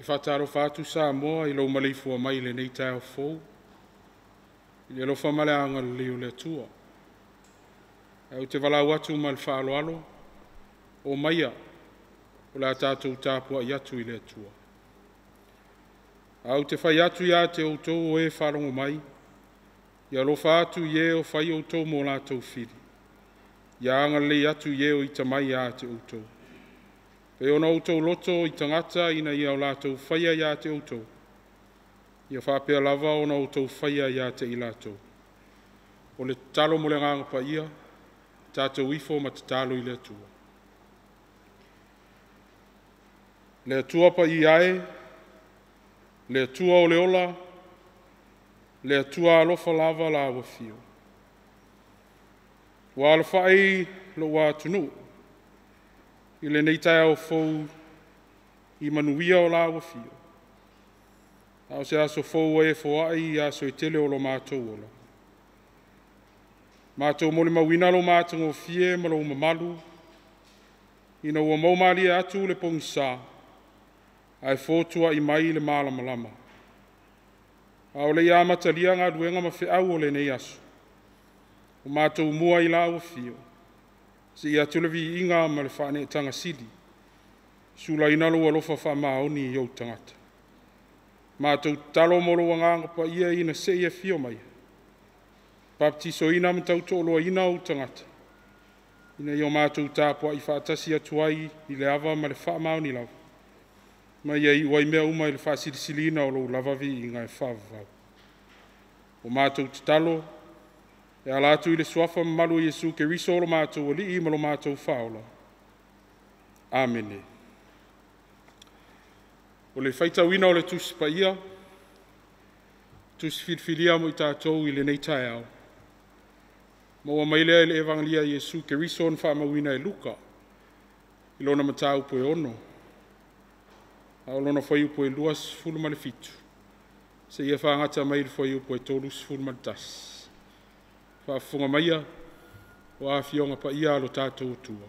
Fataro fatu Samoa ilo malifua mai le nei Taeao fou. Ile lo famale anga le le tua. Au te vala watu mal falo alo o maia o la tatu Tapuaiga i le tua. Au te fai atu ia te outou o e whalongo mai. Ia lo fatu ye o fai outou mo la tau fili. Ia anga le atu ye o itamai ia te outou. Pe ona outou loto i tangata ina ia o lātou whaia ia te outou. Ia whapea lava ona outou whaia ia te i lātou. O le talo mo le nganga pa ia, tātou ifo ma te talo i le tua. Le tua pa i ae, le tua o le ola, le tua alofa lava la wafio. Wa alawhai lo wa tunu. I le nei Taeao fou i manuia o la wafio. Au se aso fou e foai i aso i tele o lo mātou ola. Mātou mole mawina lo mātou o fie ma lo mamalu. Ina ua maumali atu le pongisa. Ai fōtua i mai le malama lama. Au le ia matalia ngā duenga ma fe au o le nei aso. O mātou mua i la wafio. Se ia tulevi inga ma le whane tanga sidi. Sula inalo alofa wha maoni i au tangata. Mātou talo moro wanganga pa ia ina se ia fio mai. Baptiso ina ma tau tolo ina au tangata. Ina i o mātou tāpua i whaatasi atuai i le ava ma le wha maoni lava. Ma ia i wai mea uma i le wha silisilina o lo lavavi i ngai whavau. O mātou talo, e alatu i le suafa malu Yesu ke riso o lo mātou ali i ma lo mātou whaola. Amene. O le whaitawina o le tusi pa ia, tusi filfilia mo i tātou i le nei Taeao. Maua mailea i le evangelia Yesu ke riso on whamawina e Luka, i lona matau po e ono. A lona whaiu po e luas fulu ma le fitu. Se ia whangata mai le whaiu po e tolus fulu ma le tasi. Whaafunga maia, o awhionga pa ia alo tātou tua.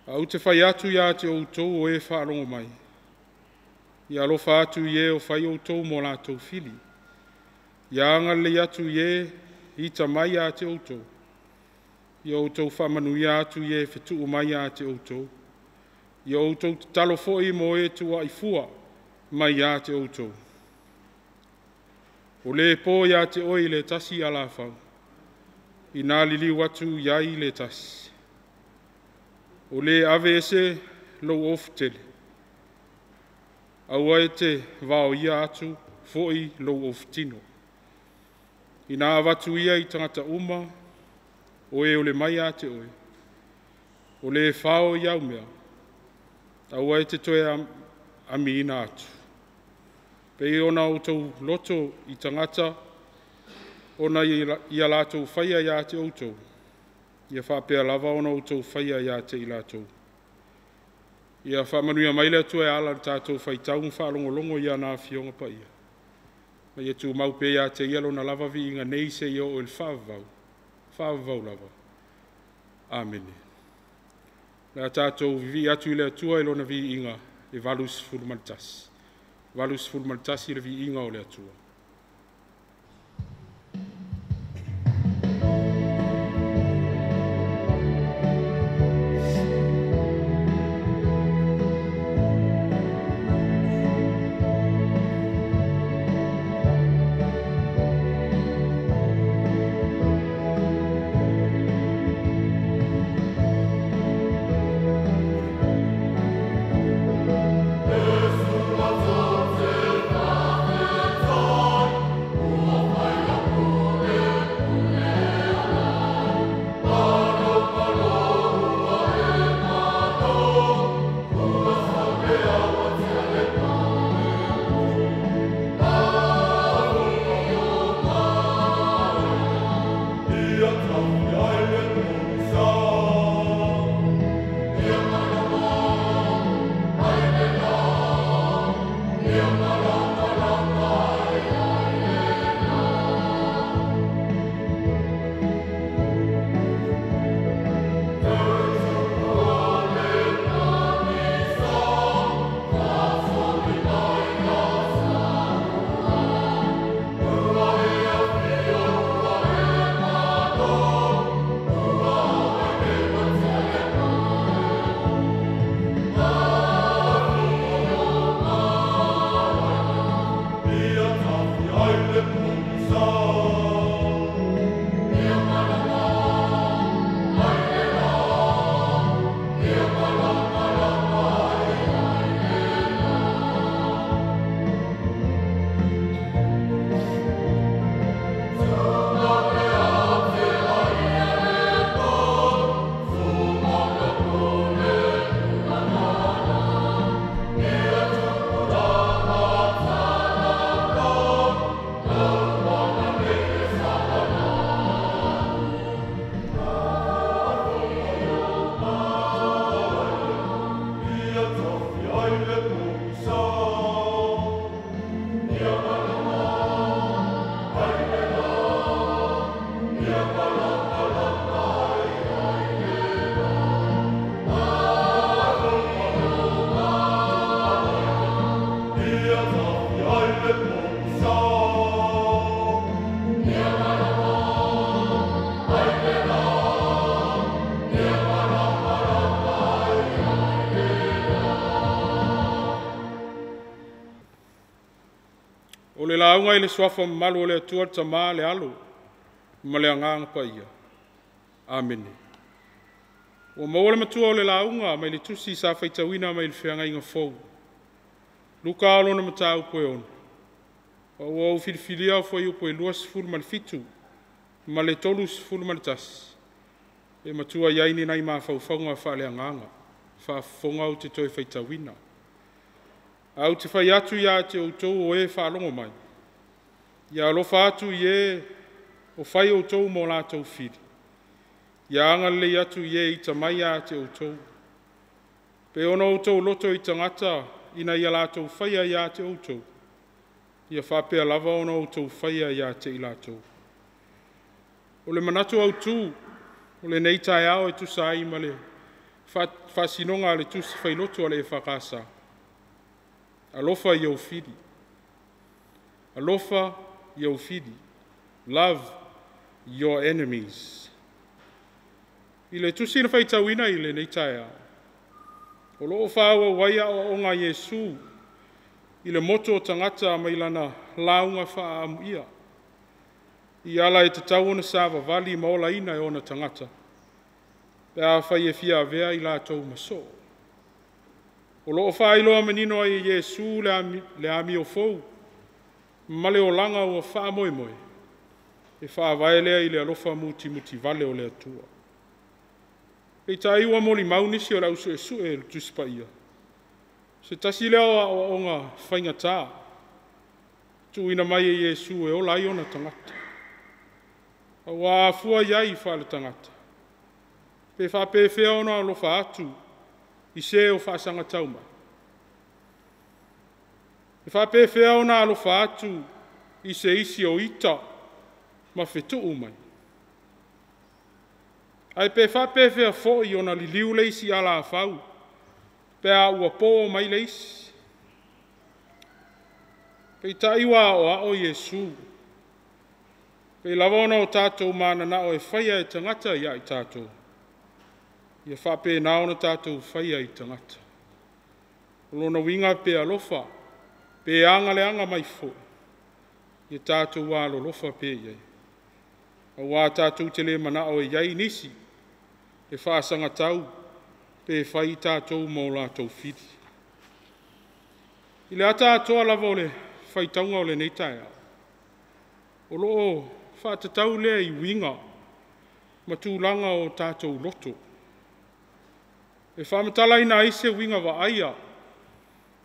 Au te whai atu ia te outou o e whaalongo mai. Ia alofa atu ie o whai outou mo lātou fili. Ia angale atu ie i ta mai a te outou. Ia outou whamanu ia atu ie whetu mai a te outou. Ia outou talo foi mo e tua i fua mai a te outou. O le po ia te oi le tasi ala whau. I nā lili watu iai le tasi. O le ave ese lo of tele. Aua e te vao ia atu foi lo of tino. I nā watu ia i tangata uma, o e o le mai a te oi. O le whao iau mea. Aua e te toe ami ina atu. Pei ona o tau loto i tangata, ona ia lātou whaia ia te outou. Ia whapea lava ona o tau whaia ia te i lātou. Ia whamanuia maile atu e ala tātou whaitau whaalongolongo ia nā whionga pa ia. Ma ia tū maupe ia te ialo na lava vi inga nei se ia o il whavau. Whavau lava. Amene. Nā tātou vivi atu i le atua ilo na vi inga e valus fulmaltasi. Valus fulmaltasi le vi inga o le atua. Oh launga i le suafa mamalu o le atua le tamā le alo, ma le agaga paia. Amene. Ua maua le matua o le launga mai le tusi sa faitauina mai le feagaiga fou. Luka o lona mataupu e ona. Ua au filifilia o foi upu e 2.5 ma le 3.3. E matua iai ni nai mafaufauga faaleagaga, faafofoga au te toe faitauina. Au te fai atu ia te outou o e faalogo mai. Ia alofa atu i e o fai outou mo latou fili. Ia anga lei atu i e i tamai a te outou. Pe ona outou loto i tangata ina ia latou faia ia te outou. Ia whapea lava ona outou faia ia te i latou. O le manatu autu, o le nei Taeao e tusa ai ma le whasinonga le tusi whailotu a le EFKS. Alofa i au fidi. Alofa i au fidi. Love your enemies. I le tusi na whaitauina i le nei Taeao. O loo whaua waia o onga Yesu i le moto o tangata mai lana launga whaamu ia. I ala e te tau ona sāwa vali maola ina e ona tangata. Pe a whai e fia vea i la tau maso. O loo whailoa manino ai Yesu le ami o fou. Male o langa o wha moe moe. E wha vaelea i le alofa muti vale o le atua. E ta iwa moli maunisi o lau su e tuspa ia. Se tasi leo o onga whainga tā. Tu ina mai e Yesu e ola i ona tangata. A wā fua iai whale tangata. Pe wha pe whea ona alofa atu. I se o whaasanga tauma. E wha pe whea ona alofa atu. I se isi o ita. Ma whetu umai. Ai pe wha pe whea fo i ona li liu leisi ala a whau. Pe a ua po mai leisi. Pe ta iwa o a o Yesu. Pe lava ona o tātou mana na o e whaia e tangata ia i tātou. Ia whape na ona tātou whaia i tangata. Lona winga pe alofa. Pe anga le anga mai fo. Ia tātou wā lofa pe iai. A wā tātou te le mana o e iai nisi. E whaasanga tau. Pe whai tātou mō lātou whiri. I le ata atoa lava o le whaitaunga o le nei Taeao. O loo whaatatau lea i winga. Ma tūlanga o tātou loto. E whaamatala ina aise winga wa aia.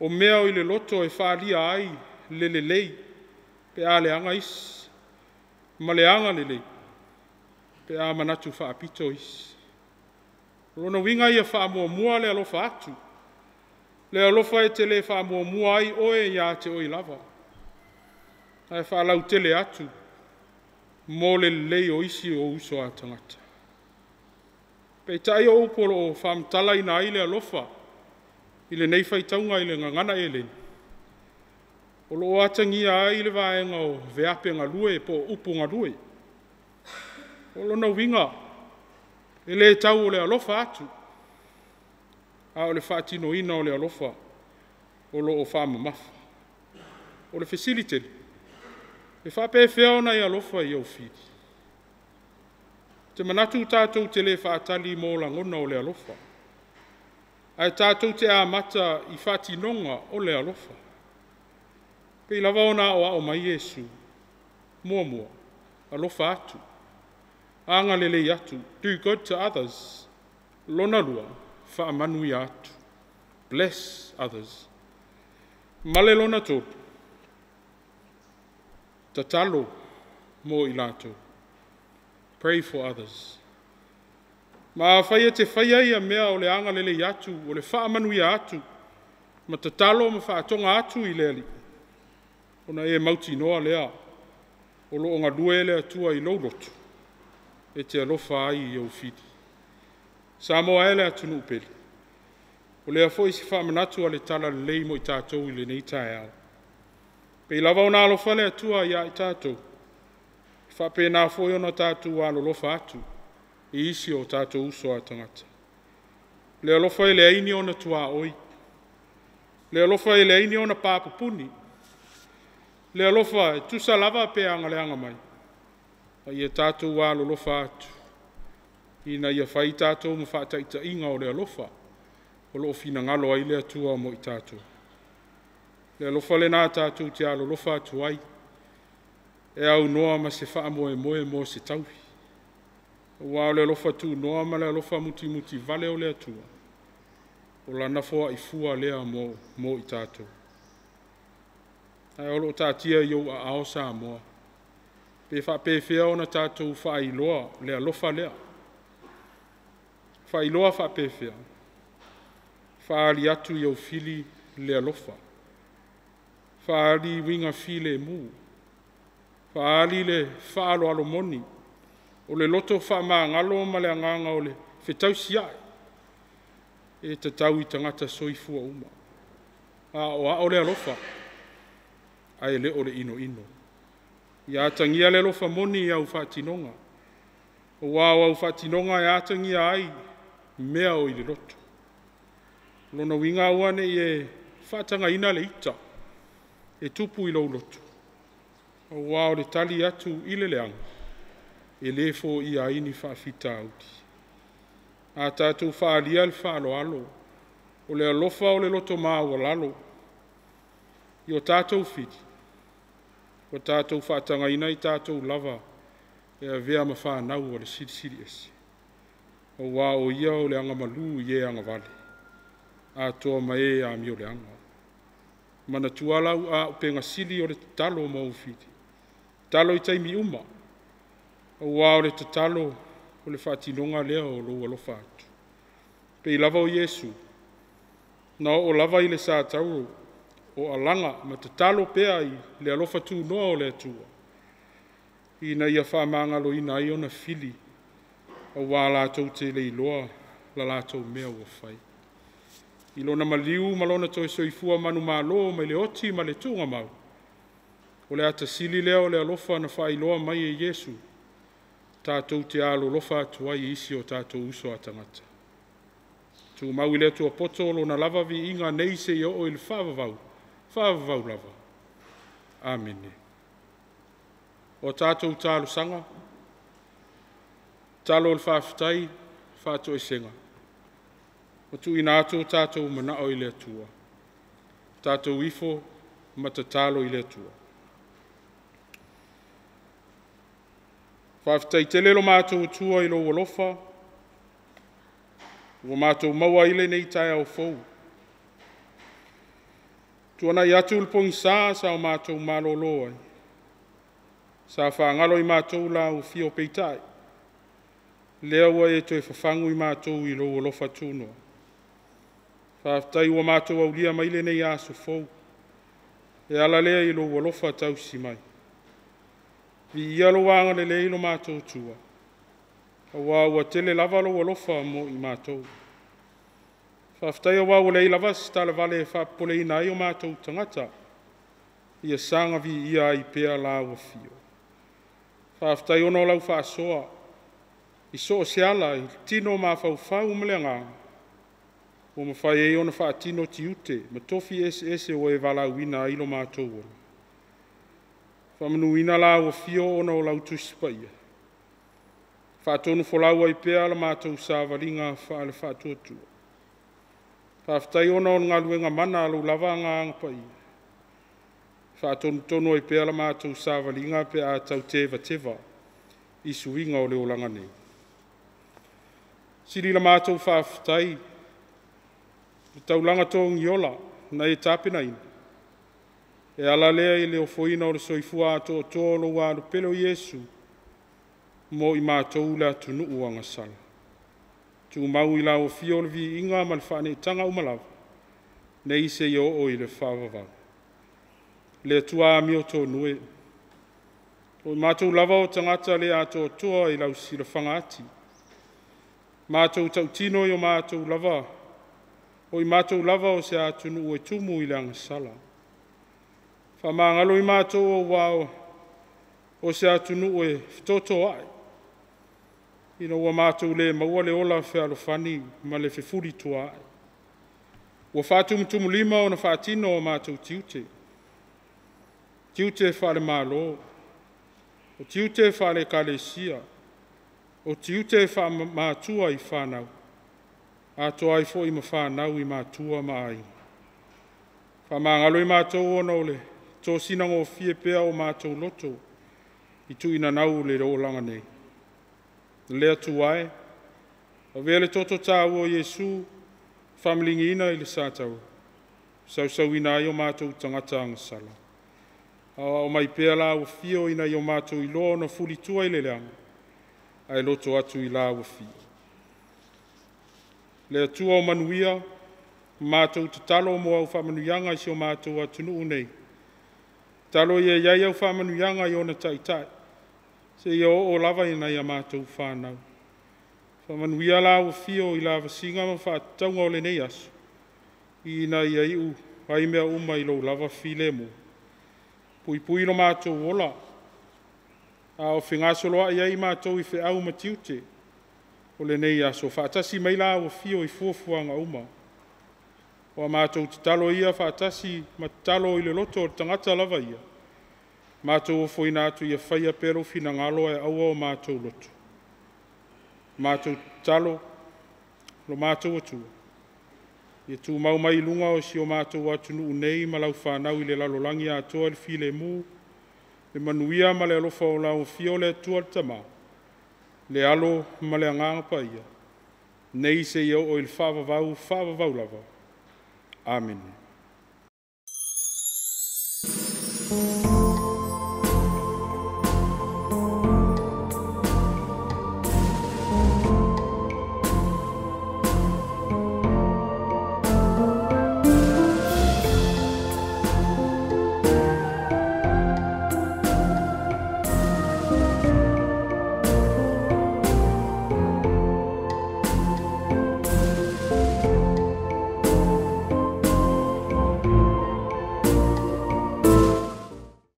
O mea o i le loto e whaalia ai lei. Pe a leanga is. Ma leanga lei. Pe a manatu whaapito is. Rona winga ia whaamua le alofa atu. Le alofa e te le whaamua ai oe ia te oi lava. Ai whaalau tele atu. Mō le lei o isi o uso a tangata. Pei tai o upolo o whaamtala ina ai le alofa. I le nei whaitaunga i le ngangana e len. O lo atangia ai le vaenga o veape ngā lue po upu ngā lue. O lo na winga. E le tau o le alofa atu. A o le whaatino ina o le alofa. O lo o whaama mafa. O le facility. E whape whea ona i alofa i au whiri. Te manatu tātou te le whaatali mō la ngona o le alofa. Ai tātou te amata i whaatinonga o le alofa. Pei lava ona o mai Yesu. Mua. Alofa atu. Anga lele atu. Do good to others. Lona lua. Whaamanui atu. Bless others. Male lona tōtu. Tatalo mo i lato. Pray for others. Ma whaia te whaia ia mea o le anga lele atu. O le whaamanui atu. Ma tatalo ma whaatonga atu i leli. Ona e mauti noa lea. O lo ngā lue lea tua i laulotu. E te alofa ai i au whiri. Samoa ele atu nu upeli. O lea fo isi whaamanatu a le tala le lei mo i tātou i le nei Taeao. Pei lava o nā alofa lea tua ia i tātou. Whape nā fo i ona tātou a lolofa atu. I isi o tātou uso a tangata. Le alofa e le aini ona tua oi. Le alofa e le aini ona pāpupuni. Le alofa, tu sa lava pe anga mai. Ia tātou wā lolofa atu. Ina ia whai tātou ma whātaita inga o le alofa. O lo fina ngalo ai le atua mo i tātou. Le alofa le nā tātou te alo lofa atu ai. E au noa ma se wha moe mo se tauhi. Wā le alofa tu noa ma le alofa muti vale o le atua. O la nafoa i fua lea mo i tātou. Ai olo tātia iau a ao Samoa. Pe wha pe whea ona tātou wha iloa le alofa lea. Wha iloa wha pe whea. Wha ali atu iau fili le alofa. Wha ali winga file mu. Wha ali le wha alo moni. O le loto wha maa ngalo ma le anganga o le whetau siai. E te tau i tangata soifua uma. O le alofa. Ai le o le ino. Ia tangia le alofa moni au whatinonga. O wā au whatinonga ia tangia ai mea o i le loto. Lona winga wane i e whatanga ina le ita. E tupu i lau loto. O wā o le tali atu i le leanga. E le fo i a ini whaafita auti. A tātou whaalia le whaalo. O le alofa o le loto maa o lalo. I o tātou whiti. O tātou whaatanga ina i tātou lava. E a vea ma whanau o le siri esi. O wā o ia o le anga malu i e anga vale. A toa ma e a mi o le anga. Mana tualau a upenga sili o le talo mo whiti. Talo i taimi uma. O wā o le talo o le whatinonga lea o lo alofa atu. Pe i lava o Yesu. Na o lava i le sa tauro. O alanga ma te talo pea i le alofa tu noa o le atua. Ina ia whamangalo ina i ona fili. O wā lātou te le iloa la lātou mea ua whai. I lona maliu malona toi soifua manu malo mai le oti ma le tunga mau. O le ata sili leo le alofa na whai loa mai e Yesu. Tātou te alo lofa atua i isi o tātou uso atangata. Tu mau i le tua poto lona lava vi inga nei se i o il whavavau. Whavavau lava. Amene. O tātou tālu sanga. Talo il whawhitai, whātou e senga. O tu ina ato tātou manao i le atua. Tātou ifo, matatalo i le atua. Whawhitai te lelo mātou tua i lo walofa. Ua mātou maua ile nei Taeao fou. Tuana i atu ulpongi sa o mātou malolo ai. Sa whaangalo i mātou la u fio peitai. Lea ua e toi whawhangu i mātou i lo walofa tūnoa. Whawhitai ua mātou au lia maile nei aso fou. E ala lea i lo walofa tau si mai. Vi ia lo wanga le lei lo mātou tua. A wā ua tele lava lo walofa mo i mātou. Whawhitai a wā ua lei lava si tala vale e whapole ina i o mātou tangata. Ia sanga vi ia i pea la ua fio. Whawhitai ono lau whaasoa. I so o seala i tino ma whau umelenga. O ma whai e ona wha tino ti ute. Ma tofi ese o e wala wina ilo mātou. Whamanu ina la o fio ona o lau tusipa ia. Whaatonu wholau ai pea la mātou sa waringa whaale whaatuatua. Whawhitai ona o ngā luenga mana alu lava ngā angapa ia. Whaatonu tonu ai pea la mātou sa waringa pea a tau teva. I suinga o leo langa nei. Siri la mātou whawhitai. Tau langa tō ngiola na e tāpena ina. E ala lea i leo foina o le soifua ato o tōlo wāru pelo Yesu. Mo i mātou le atunu uanga sala. Tu mau i la o fio le vi inga ma le whane tanga umalawa. Ne ise i o i le whawawau. Le tua mi o tō nue. O i mātou lava o tangata le ato o toa i lau si le whangaati. Mātou tau tino i o mātou lava. O i mātou lava o se atunu ue tumu i le angasala. Whamangalo i mātou o wao o se atunu ue fitoto ai. Ina ua mātou le maua le ola whealofani ma le whewhuri tua ai. Ua whātumutumu lima o na whātino o mātou tiute. tiu te whare malo, o tiu te whare kalesia, o tiu te wha mātua I whanau, a toa I fo I ma whanau I mātua mai. Wha māngalo I mātou ono le, tō sinango fie pea o mātou loto, I tu ina nau le ro langa nei. Lea tuae, a vele toto tāu o Yesu, whamlingi ina I le sātau, sau ina I o mātou tangata angasala. O mai pea la o fio ina I o mātou I loa na fuli tua I le leanga, ai loto atu I la o fio. Lea tua o manuia, mātou te talo mo au whamanuianga I si o mātou atu nuu nei. Talo ia iai au whamanuianga I ona taitai. Se ia o lava ina ia mātou whanau. Whamanuia la o fio I la vasinga ma whaataunga o le nei asu. Ina ia iu, hai mea uma I lo lava file mo. Pui lo mātou ola. A o whingaso loa iai mātou I wheau matiute. O le nei aso, whaatasi mai la o fio I fuafuanga uma. O a mātou te talo ia whaatasi ma talo I le loto o tangata lava ia. Mātou o fwina atu ia whaia pero whina ngalo e aua o mātou loto. Mātou talo, lo mātou atua. Ia tū mau mai lunga o si o mātou atu nuu nei ma lau whanau I le lalolangi atoa le file mū. Le manuia ma le alofa o lau fio le atua le tama. Le alo ma le anganga pa ia. Nei se ia o il whavavau lava. Amen.